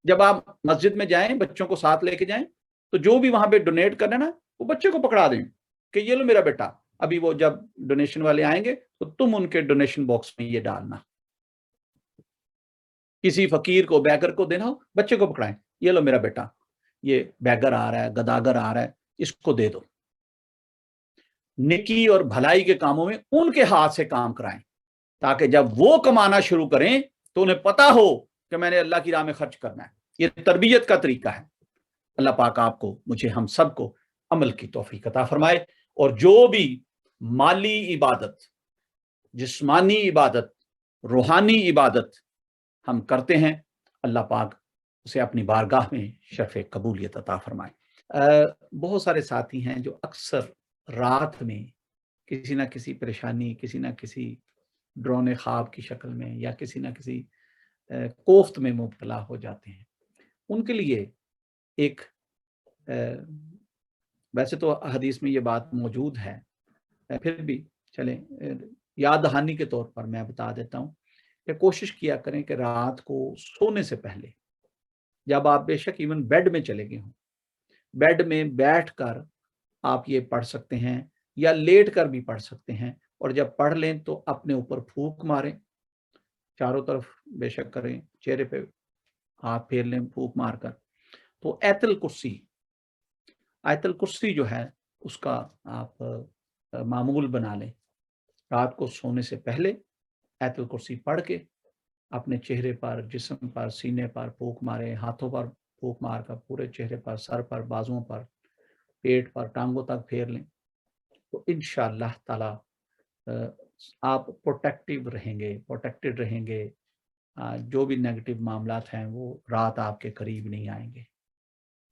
जब आप मस्जिद में जाएं, बच्चों को साथ लेके जाएं, तो जो भी वहां पे डोनेट करना ना, वो बच्चे को पकड़ा दें कि ये लो मेरा बेटा, अभी वो जब डोनेशन वाले आएंगे तो तुम उनके डोनेशन बॉक्स में ये डालना। किसी फकीर को, बैगर को देना हो, बच्चे को पकड़ाएं, ये लो मेरा बेटा, ये बैगर आ रहा है, गदागर आ रहा है, इसको दे दो। नेकी और भलाई के कामों में उनके हाथ से काम कराएं, ताकि जब वो कमाना शुरू करें तो उन्हें पता हो कि मैंने अल्लाह की राह में खर्च करना है। ये तरबियत का तरीका है। अल्लाह पाक आपको, मुझे, हम सबको अमल की तौफीक अता फरमाए। और जो भी माली इबादत, जिस्मानी इबादत, रूहानी इबादत हम करते हैं, अल्लाह पाक उसे अपनी बारगाह में शरफ़ कबूलियत अता फरमाए। बहुत सारे साथी हैं जो अक्सर रात में किसी ना किसी परेशानी, किसी ना किसी डरौने ख्वाब की शक्ल में या किसी ना किसी कोफ्त में मुब्तला हो जाते हैं। उनके लिए एक, वैसे तो हदीस में ये बात मौजूद है, फिर भी चले याद दहानी के तौर पर मैं बता देता हूँ कि कोशिश किया करें कि रात को सोने से पहले, जब आप बेशक इवन बेड में चले गए हों, बेड में बैठकर आप ये पढ़ सकते हैं या लेट कर भी पढ़ सकते हैं। और जब पढ़ लें तो अपने ऊपर फूंक मारें, चारों तरफ बेशक करें, चेहरे पे हाथ फेर लें फूंक मारकर। तो आयतल कुर्सी जो है उसका आप मामूल बना लें। रात को सोने से पहले आयतल कुर्सी पढ़ के अपने चेहरे पर, जिस्म पर, सीने पर फूंक मारें, हाथों पर फूंक मारकर पूरे चेहरे पर, सर पर, बाजुओं पर, पेट पर, टांगों तक फेर लें। तो इंशाअल्लाह ताला आप प्रोटेक्टेड रहेंगे। जो भी नेगेटिव मामलात हैं वो रात आपके करीब नहीं आएंगे।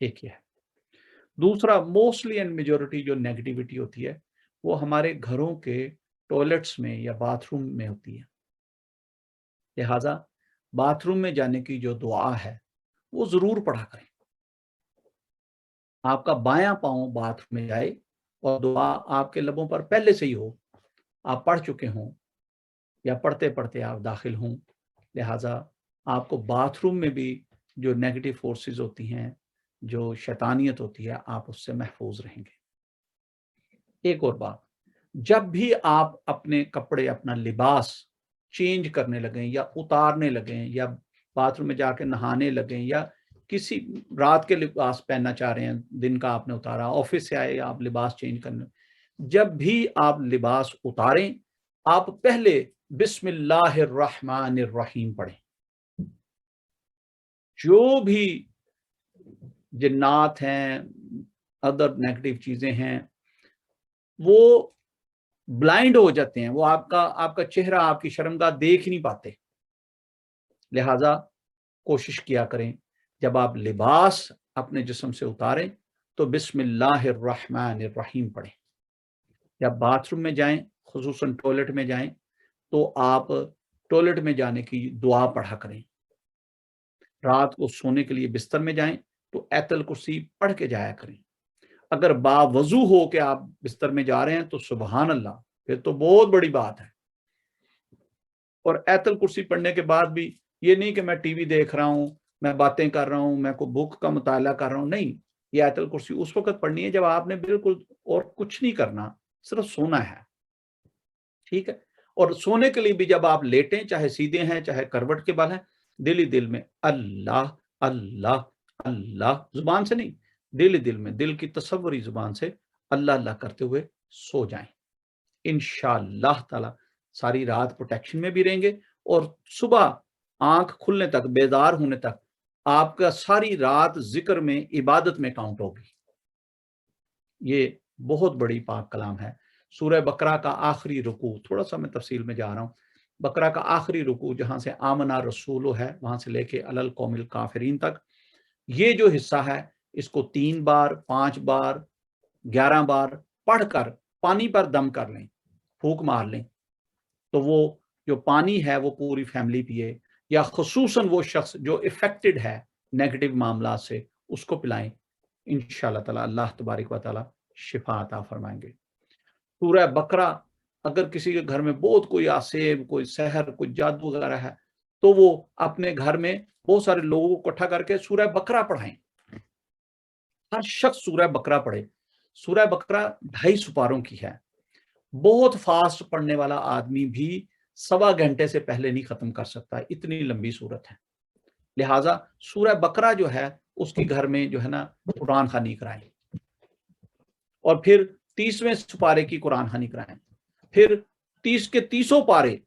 एक ये है। दूसरा, मोस्टली एंड मेजॉरिटी जो नेगेटिविटी होती है वो हमारे घरों के टॉयलेट्स में या बाथरूम में होती है। लिहाजा बाथरूम में जाने की जो दुआ है वो जरूर पढ़ा करें। आपका बायां पांव बाथरूम में जाए और दुआ आपके लबों पर पहले से ही हो, आप पढ़ चुके हों या पढ़ते पढ़ते आप दाखिल हों, लिहाजा आपको बाथरूम में भी जो नेगेटिव फोर्सेस होती हैं, जो शैतानियत होती है, आप उससे महफूज रहेंगे। एक और बात, जब भी आप अपने कपड़े, अपना लिबास चेंज करने लगें या उतारने लगें या बाथरूम में जाके नहाने लगें या किसी रात के लिबास पहनना चाह रहे हैं, दिन का आपने उतारा, ऑफिस से आए आप लिबास चेंज करने, जब भी आप लिबास उतारें आप पहले बिस्मिल्लाहिर्रहमानिर्रहीम पढ़ें। जो भी जिन्नात हैं, अदर नेगेटिव चीजें हैं, वो ब्लाइंड हो जाते हैं, वो आपका चेहरा, आपकी शर्मगाह देख नहीं पाते। लिहाजा कोशिश किया करें जब आप लिबास अपने जिस्म से उतारें तो बिस्मिल्लाहिर्रहमानिर्रहीम पढ़ें। जब बाथरूम में जाएं, खुसूसन टॉयलेट में जाएं, तो आप टॉयलेट में जाने की दुआ पढ़ा करें। रात को सोने के लिए बिस्तर में जाएं तो आयतल कुर्सी पढ़ के जाया करें। अगर बावजू हो के आप बिस्तर में जा रहे हैं तो सुबहान अल्लाह, फिर तो बहुत बड़ी बात है। और आयतल कुर्सी पढ़ने के बाद भी ये नहीं कि मैं टीवी देख रहा हूं, मैं बातें कर रहा हूं, मैं कोई बुक का मुताला कर रहा हूं, नहीं, ये आयतल कुर्सी उस वक्त पढ़नी है जब आपने बिल्कुल और कुछ नहीं करना, सिर्फ सोना है, ठीक है। और सोने के लिए भी जब आप लेटें, चाहे सीधे हैं चाहे करवट के बल हैं, दिल ही दिल में अल्लाह अल्लाह अल्लाह, जुबान से नहीं, दिल ही दिल में, दिल की तसव्वुरी जुबान से अल्लाह अल्लाह करते हुए सो जाएं। इंशाअल्लाह ताला सारी रात प्रोटेक्शन में भी रहेंगे और सुबह आंख खुलने तक, बेदार होने तक आपका सारी रात जिक्र में, इबादत में काउंट होगी। ये बहुत बड़ी पाक कलाम है। सूरह बकरा का आखिरी रुकू, थोड़ा सा मैं तफसील में जा रहा हूँ, बकरा का आखिरी रुकू जहां से आमना रसूल है, वहां से लेके अलल कौमिल काफिरीन तक, ये जो हिस्सा है इसको 3 बार, 5 बार, 11 बार पढ़कर पानी पर दम कर लें, फूंक मार लें, तो वो जो पानी है वो पूरी फैमिली पिए, या खुसूसन वो शख्स जो इफेक्टेड है नेगेटिव मामला से, उसको पिलाएं। इंशाअल्लाह ताला अल्लाह तबारक व तआला शिफा अता फरमाएंगे। सूरह बकरा, अगर किसी के घर में बहुत कोई आसेब, कोई सहर, कोई जादू वगैरह है, तो वो अपने घर में बहुत सारे लोगों को इकट्ठा करके सूरह बकरा पढ़ाएं। हर शख्स सूरह बकरा पढ़े। सूरह बकरा 2.5 सुपारों की है। बहुत फास्ट पढ़ने वाला आदमी भी 1.25 घंटे से पहले नहीं खत्म कर सकता, इतनी लंबी सूरत है। लिहाजा सूरह बकरा जो है उसकी घर में जो है ना कुरान खानी कराएं, और फिर 30वें सुपारे की कुरान खानी कराएं, फिर 30 के 30 पारे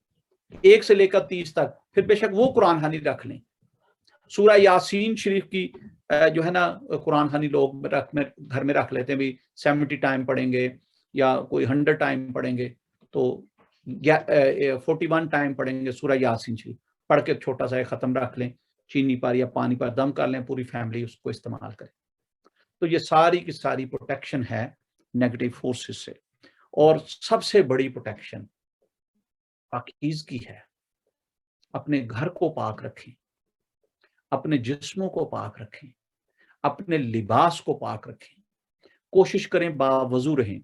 1 से लेकर 30 तक फिर बेशक वो कुरान खानी रख लें। सूरह यासीन शरीफ की जो है ना कुरान खानी लोग घर में रख लेते हैं, भी 70 टाइम पढ़ेंगे या कोई 100 टाइम पढ़ेंगे, तो 41 टाइम पढ़ेंगे सूरह यासीन शरीफ, पढ़ के छोटा सा खत्म रख लें, चीनी पर या पानी पर दम कर लें, पूरी फैमिली उसको इस्तेमाल करें। तो ये सारी की सारी प्रोटेक्शन है नेगेटिव फोर्सेस से। और सबसे बड़ी प्रोटेक्शन पाकीज़गी है। अपने घर को पाक रखें, अपने जिस्मों को पाक रखें, अपने लिबास को पाक रखें। कोशिश करें बावजू रहें।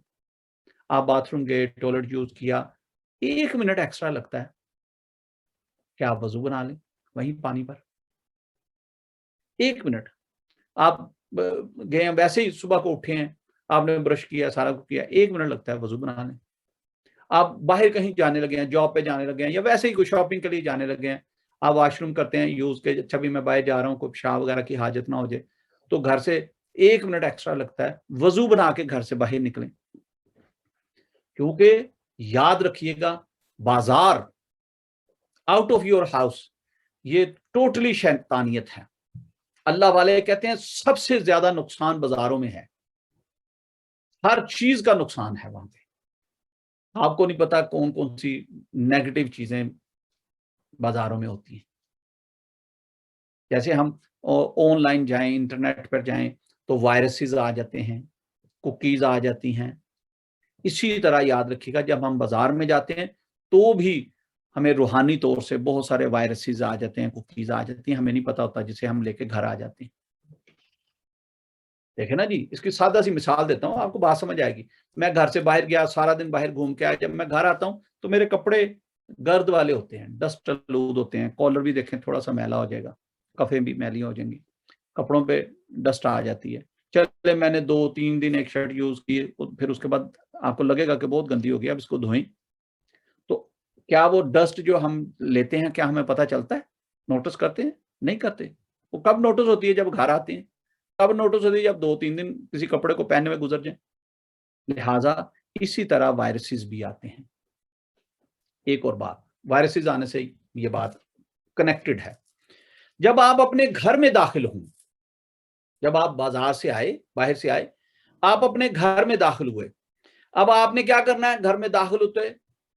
आप बाथरूम गए, टॉयलेट यूज किया, 1 मिनट एक्स्ट्रा लगता है, क्या आप वजू बना लें वहीं पानी पर? 1 मिनट। आप गए हैं, वैसे ही सुबह को उठे हैं, आपने ब्रश किया, सारा कुछ किया, 1 मिनट लगता है, वजू बना लें। आप बाहर कहीं जाने लगे हैं, जॉब पे जाने लगे हैं, या वैसे ही कोई शॉपिंग के लिए जाने लगे हैं, आप वॉशरूम करते हैं यूज के, अच्छा भी मैं बाहर जा रहा हूँ, कोई पेशाब वगैरह की हाजत ना हो जाए, तो घर से 1 मिनट एक्स्ट्रा लगता है, वजू बना के घर से बाहर निकलें। क्योंकि याद रखिएगा, बाजार, आउट ऑफ योर हाउस, ये टोटली शैतानियत है। अल्लाह वाले कहते हैं सबसे ज्यादा नुकसान बाजारों में है, हर चीज का नुकसान है वहां पे। आपको नहीं पता कौन कौन सी नेगेटिव चीजें बाजारों में होती हैं। जैसे हम ऑनलाइन जाएं, इंटरनेट पर जाएं, तो वायरसेस आ जाते हैं, कुकीज आ जाती हैं। इसी तरह याद रखिएगा, जब हम बाजार में जाते हैं तो भी हमें रूहानी तौर से बहुत सारे वायरसेस आ जाते हैं, कुकीज आ जाती हैं, हमें नहीं पता होता, जिसे हम लेके घर आ जाते हैं। देखे ना जी, इसकी सादा सी मिसाल देता हूँ, आपको बात समझ आएगी। मैं घर से बाहर गया, सारा दिन बाहर घूम के आया, जब मैं घर आता हूँ तो मेरे कपड़े गर्द वाले होते हैं, डस्ट आलूद होते हैं, कॉलर भी देखें थोड़ा सा मैला हो जाएगा, कफे भी मैली हो जाएंगी, कपड़ों पे डस्ट आ जाती है। चले मैंने 2-3 दिन एक शर्ट यूज की, फिर उसके बाद आपको लगेगा कि बहुत गंदी हो गई, अब इसको धोएं, तो क्या वो डस्ट जो हम लेते हैं क्या हमें पता चलता है, नोटिस करते हैं? नहीं करते। वो कब नोटिस होती है? जब घर आते हैं। कब नोटिस होती है? जब 2-3 दिन किसी कपड़े को पहनने में गुजर जाए। लिहाजा इसी तरह वायरसेस भी आते हैं। एक और बात, वायरसेस आने से ये बात कनेक्टेड है। जब आप अपने घर में दाखिल हों, जब आप बाजार से आए, बाहर से आए, आप अपने घर में दाखिल हुए, अब आपने क्या करना है? घर में दाखिल होते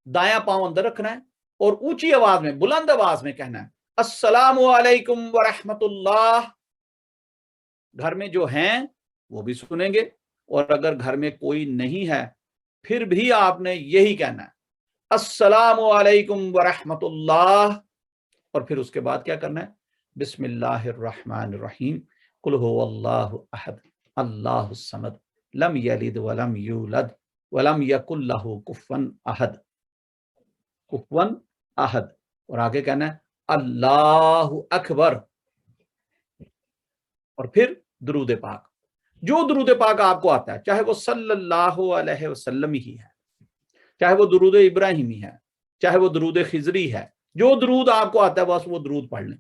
दायां पांव अंदर रखना है और ऊंची आवाज में, बुलंद आवाज में कहना है अस्सलामु अलैकुम व रहमतुल्लाह। घर में जो हैं वो भी सुनेंगे, और अगर घर में कोई नहीं है फिर भी आपने यही कहना है अस्सलामु अलैकुम व रहमतुल्लाह। और फिर उसके बाद क्या करना है? बिस्मिल्लाहिर रहमानिर रहीम, कुल हुवल्लाहु अहद अल्लाहुस समद लम यलिद व लम यूलद व लम यकुल लहू कुफुवन अहद, कुफुवन अहद। और आगे कहना है अल्लाहु अकबर। और फिर दुरूद पाक, जो दुरूद पाक आपको आता है, चाहे वो सल्लल्लाहु अलैहि वसल्लम ही है, चाहे वो दुरूद इब्राहिमी है, चाहे वो दुरूद खिजरी है, जो दुरूद आपको आता है बस वो दुरूद पढ़ लें।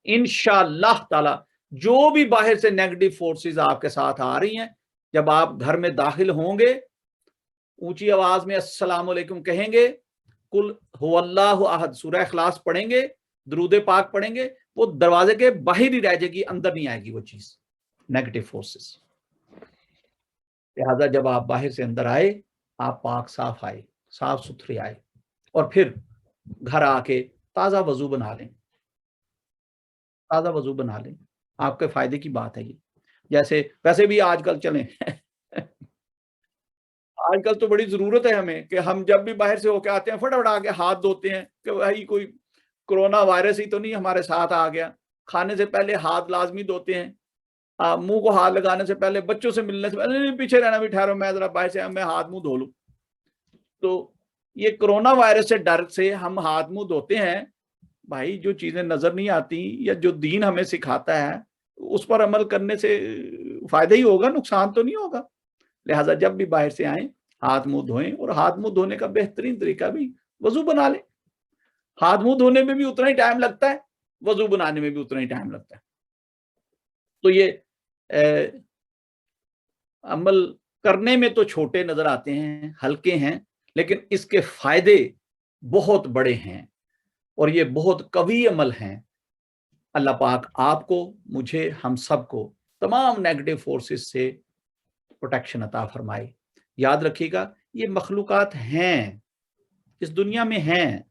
इंशाअल्लाह ताला जो भी बाहर से नेगेटिव फोर्सेस आपके साथ आ रही हैं, जब आप घर में दाखिल होंगे, ऊंची आवाज में अस्सलाम वालेकुम कहेंगे, कुल हुवल्लाहु अहद सूरह इखलास पढ़ेंगे, दुरूद पाक पढ़ेंगे, वो दरवाजे के बाहर ही रह जाएगी, अंदर नहीं आएगी वो चीज, नेगेटिव फोर्सेस। लिहाजा जब आप बाहर से अंदर आए, आप पाक साफ आए, साफ सुथरे आए, और फिर घर आके ताज़ा वजू बना लें, ताज़ा वजू बना लें। आपके फायदे की बात है ये। जैसे वैसे भी आजकल चलें आजकल तो बड़ी ज़रूरत है हमें कि हम जब भी बाहर से होके आते हैं फटाफट आके हाथ धोते हैं कि भाई कोई कोरोना वायरस ही तो नहीं हमारे साथ आ गया। खाने से पहले हाथ लाजमी धोते हैं, मुंह को हाथ लगाने से पहले, बच्चों से मिलने से पहले, नहीं पीछे रहना भी, ठहरो मैं जरा बाहर से मैं हाथ मुंह धो लूं। तो ये कोरोना वायरस से डर से हम हाथ मुंह धोते हैं। भाई जो चीजें नजर नहीं आती या जो दीन हमें सिखाता है उस पर अमल करने से फायदा ही होगा, नुकसान तो नहीं होगा। लिहाजा जब भी बाहर से आए हाथ मुंह धोएं, और हाथ मुंह धोने का बेहतरीन तरीका भी वजू बना लें। हाथ मुंह धोने में भी उतना ही टाइम लगता है, वजू बनाने में भी उतना ही टाइम लगता है। तो ये अमल करने में तो छोटे नजर आते हैं, हल्के हैं, लेकिन इसके फायदे बहुत बड़े हैं और ये बहुत कवी अमल हैं। अल्लाह पाक आपको, मुझे, हम सबको तमाम नेगेटिव फोर्सेस से प्रोटेक्शन अता फरमाए। याद रखिएगा ये मखलूकात हैं, इस दुनिया में हैं,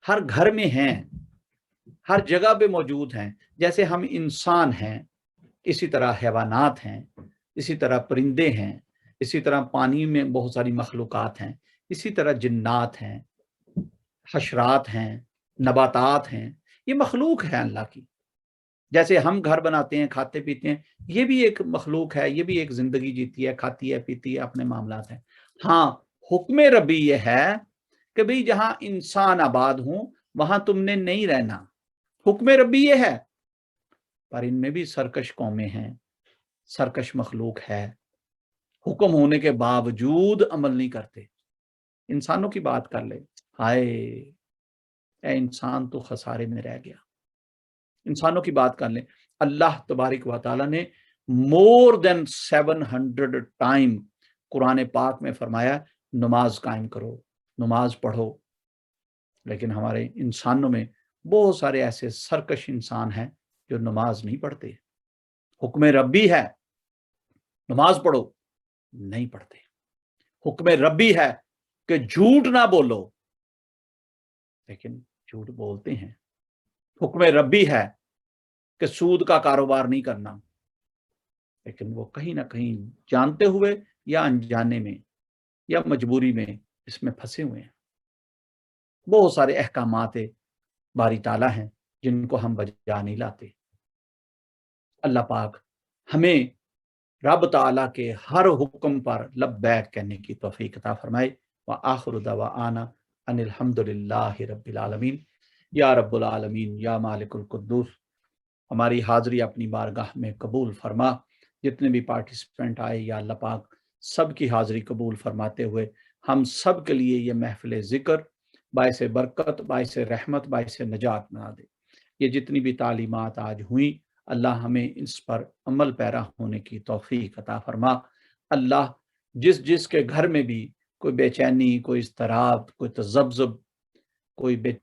हर घर में हैं, हर जगह पे मौजूद हैं। जैसे हम इंसान हैं, इसी तरह हैवानात हैं, इसी तरह परिंदे हैं, इसी तरह पानी में बहुत सारी मखलूकात हैं, इसी तरह जिन्नात हैं, हशरात हैं, नबातात हैं। ये मखलूक है अल्लाह की। जैसे हम घर बनाते हैं, खाते पीते हैं, ये भी एक मखलूक है, ये भी एक जिंदगी जीती है, खाती है, पीती है, अपने मामलात हैं। हाँ, हुक्म रबी ये है कि भाई जहां इंसान आबाद हों वहां तुमने नहीं रहना, हुक्म रबी ये है। पर इनमें भी सरकश कौमें हैं, सरकश मखलूक है, हुक्म होने के बावजूद अमल नहीं करते। इंसानों की बात कर ले, हाय ए इंसान तो खसारे में रह गया। इंसानों की बात कर ले, अल्लाह तबारिक व तआला ने मोर देन 700 टाइम कुरान पाक में फरमाया नमाज कायम करो, नमाज पढ़ो। लेकिन हमारे इंसानों में बहुत सारे ऐसे सरकश इंसान हैं जो नमाज नहीं पढ़ते। हुक्म रब्बी है नमाज पढ़ो, नहीं पढ़ते। हुक्म रब्बी है कि झूठ ना बोलो, लेकिन झूठ बोलते हैं। हुक्म रब्बी है कि सूद का कारोबार नहीं करना, लेकिन वो कहीं ना कहीं जानते हुए या अनजाने में या मजबूरी में इसमें फंसे हुए हैं। बहुत सारे अहकामात बारी ताला हैं जिनको हम बजा नहीं लाते। अल्लाह पाक हमें रब ताला के हर हुक्म पर लब्बैक कहने की तौफीक अता फरमाए। व आखिरु दवाआना अनिल हम्दुलिल्लाहि रब्बिल आलमीन। या रब्बुल आलमीन या मालिकुल कुद्दूस, हमारी हाज़िरी अपनी बारगाह में कबूल फरमा। जितने भी पार्टिसिपेंट आए या अल्लाह पाक सब की हाज़िरी कबूल फरमाते हुए हम सब के लिए ये महफिल ज़िक्र बाइस बरकत, बाइस रहमत, बाइस नजात बना दे। ये जितनी भी तालीमात आज हुई, अल्लाह हमें इस पर अमल पैरा होने की तौफीक अता फरमा। अल्लाह जिस जिस के घर में भी कोई बेचैनी, कोई इज़्तिराब, कोई तज़ब्ज़ुब, कोई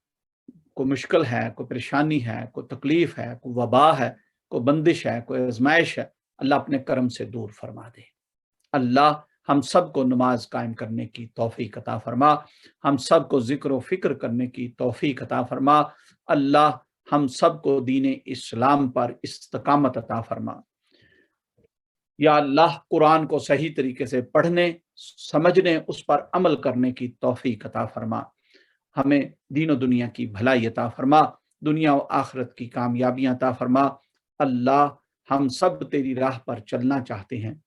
मुश्किल है, कोई परेशानी है, कोई तकलीफ है, कोई वबा है, कोई बंदिश है, कोई आजमाइश है, अल्लाह अपने करम से दूर फरमा दे। अल्लाह हम सब को नमाज कायम करने की तौफीक अता फरमा, हम सब को जिक्र व फिक्र करने की तौफीक अता फरमा। अल्लाह हम सब को दीन इस्लाम पर इस्तकामत अता फरमा। या अल्लाह कुरान को सही तरीके से पढ़ने, समझने, उस पर अमल करने की तौफीक अता फरमा। हमें दीन और दुनिया की भलाई अता फरमा, दुनिया और आखिरत की कामयाबियां अता फरमा। अल्लाह हम सब तेरी राह पर चलना चाहते हैं,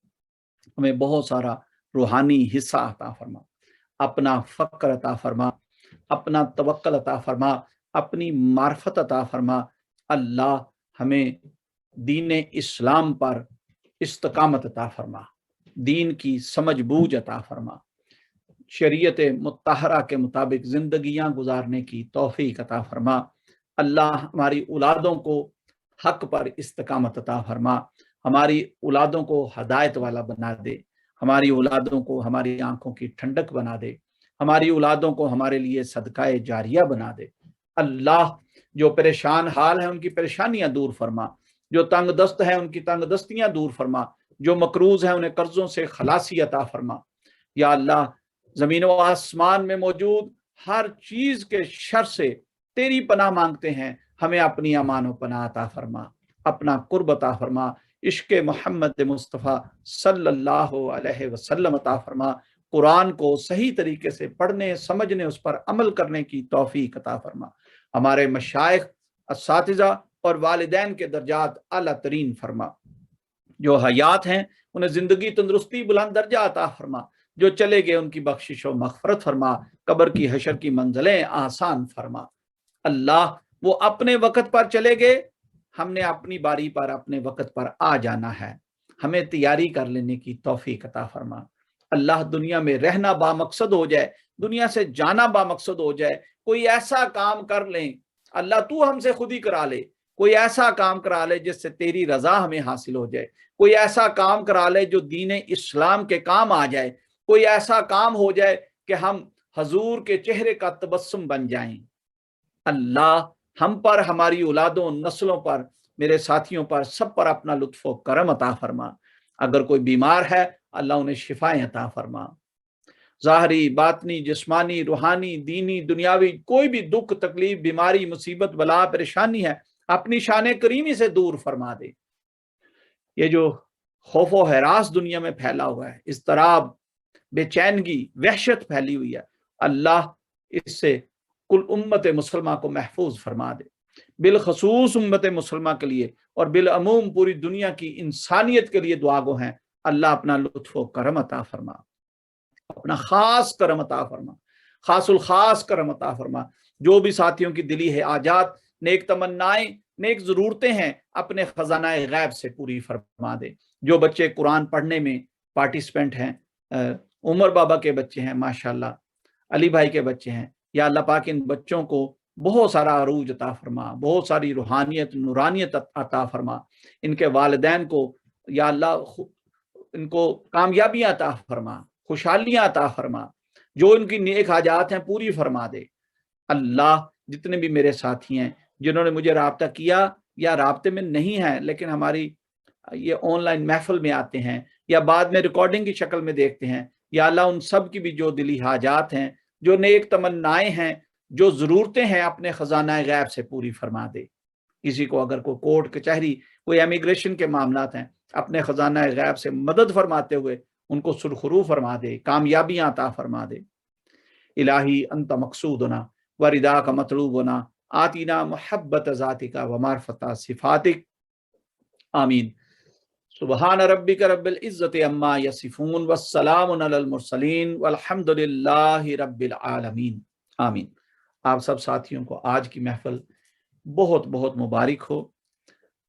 हमें बहुत सारा रूहानी हिस्सा अता फरमा, अपना फ़क्र अता फरमा, अपना तवक्कल अता फरमा, अपनी मार्फत अता फरमा। अल्लाह हमें दीन इस्लाम पर इस्तकामत अता फरमा, दीन की समझ बूझ अता फरमा, शरीयत मुत्तहरा के मुताबिक ज़िंदगियां गुजारने की तौफीक अता फरमा। अल्लाह हमारी औलादों को हक पर इस्तकामत अता फरमा, हमारी औलादों को हदायत वाला बना दे, हमारी औलादों को हमारी आंखों की ठंडक बना दे, हमारी औलादों को हमारे लिए सदकाए जारिया बना दे। अल्लाह जो परेशान हाल है उनकी परेशानियां दूर फरमा, जो तंग दस्त है उनकी तंग दस्तियां दूर फरमा, जो मकरूज है उन्हें कर्जों से खलासी अता फरमा। या अल्लाह जमीन व आसमान में मौजूद हर चीज के शर से तेरी पनाह मांगते हैं, हमें अपनी अमान व पनाह अता फरमा, अपना कुर्ब अता फरमा, इश्क मोहम्मद मुस्तफ़ा सल्लल्लाहु अलैहि वसल्लम अता फरमा। कुरान को सही तरीके से पढ़ने, समझने, उस पर अमल करने की तौफीक अता फरमा। हमारे मशाइख, असातिज़ा और वालिदैन के दर्जात आला तरीन फरमा। जो हयात हैं उन्हें जिंदगी, तंदुरुस्ती, बुलंद दर्जा अता फरमा। जो चले गए उनकी बख्शिश व मग़फ़िरत फरमा, कब्र की हशर की मंजिलें आसान फरमा। अल्लाह वो अपने वक़्त पर चले गए, हमने अपनी बारी पर अपने वक़्त पर आ जाना है, हमें तैयारी कर लेने की तौफीक अता फरमा। अल्लाह दुनिया में रहना बामकसद हो जाए, दुनिया से जाना बामकसद हो जाए। कोई ऐसा काम कर लें, अल्लाह तू हमसे खुद ही करा ले, कोई ऐसा काम करा ले जिससे तेरी रजा हमें हासिल हो जाए, कोई ऐसा काम करा ले जो दीन इस्लाम के काम आ जाए, कोई ऐसा काम हो जाए कि हम हजूर के चेहरे का तबस्सुम बन जाएं। अल्लाह हम पर, हमारी औलादों, नस्लों पर, मेरे साथियों पर, सब पर अपना लुत्फ़ व करम अता फरमा। अगर कोई बीमार है अल्लाह उन्हें शिफाएं अता फरमा। ज़ाहरी, बातनी, जिस्मानी, रूहानी, दीनी, दुनियावी कोई भी दुख, तकलीफ, बीमारी, मुसीबत, बला, परेशानी है अपनी शान करीमी से दूर फरमा दे। ये जो खौफ व हरास दुनिया में फैला हुआ है, इज़्तिराब, बेचैनगी, वहशत फैली हुई है, अल्लाह इससे कुल उम्मत मुसलमा को महफूज फरमा दे। बिलखसूस उम्मत मुसलमा के लिए और बिलअमूम पूरी दुनिया की इंसानियत के लिए दुआ गो हैं, अल्लाह अपना लुत्फ़ व करम अता फरमा, अपना खास करम अता फरमा, खासुल खास करम अता फरमा। जो भी साथियों की दिली है आजात, नेक तमन्नाएं, नेक ज़रूरतें हैं, अपने खजानाए गैब से पूरी फरमा दे। जो बच्चे कुरान पढ़ने में पार्टिसिपेंट हैं, उमर बाबा के बच्चे हैं, माशाल्लाह, अली भाई के बच्चे हैं, या अल्लाह पाक इन बच्चों को बहुत सारा अरूज अता फरमा, बहुत सारी रूहानियत, नूरानियत अता फरमा। इनके वालिदैन को या अल्लाह इनको कामयाबियां अता फरमा, खुशहालियां अता फरमा, जो इनकी नेक हाजात हैं पूरी फरमा दे। अल्लाह जितने भी मेरे साथी हैं जिन्होंने मुझे राब्ता किया या राब्ते में नहीं है लेकिन हमारी ये ऑनलाइन महफिल में आते हैं या बाद में रिकॉर्डिंग की शक्ल में देखते हैं, या अल्लाह उन सब की भी जो दिली हाजात हैं, जो नेक तमन्नाएं हैं, जो ज़रूरतें हैं, अपने खजाना गैब से पूरी फरमा दे। किसी को अगर कोई कोर्ट कचहरी, कोई इमिग्रेशन के मामलात हैं, अपने खजाना गैब से मदद फरमाते हुए उनको सुरखरू फरमा दे, कामयाबियां अता फरमा दे। इलाही अंत मकसूदना व रिदा का मतलूबना, आतीना मोहब्बत ज़ातिका व मारफता सिफातिक, आमीन। सुबहान रब्बिक रब्बिल इज़्ज़ति अम्मा यसिफून वस्सलामुन अलल मुरसलीन वल्हम्दुलिल्लाहि रब्बिल आलमीन। آمین۔ آپ سب ساتھیوں کو آج کی محفل بہت بہت مبارک ہو۔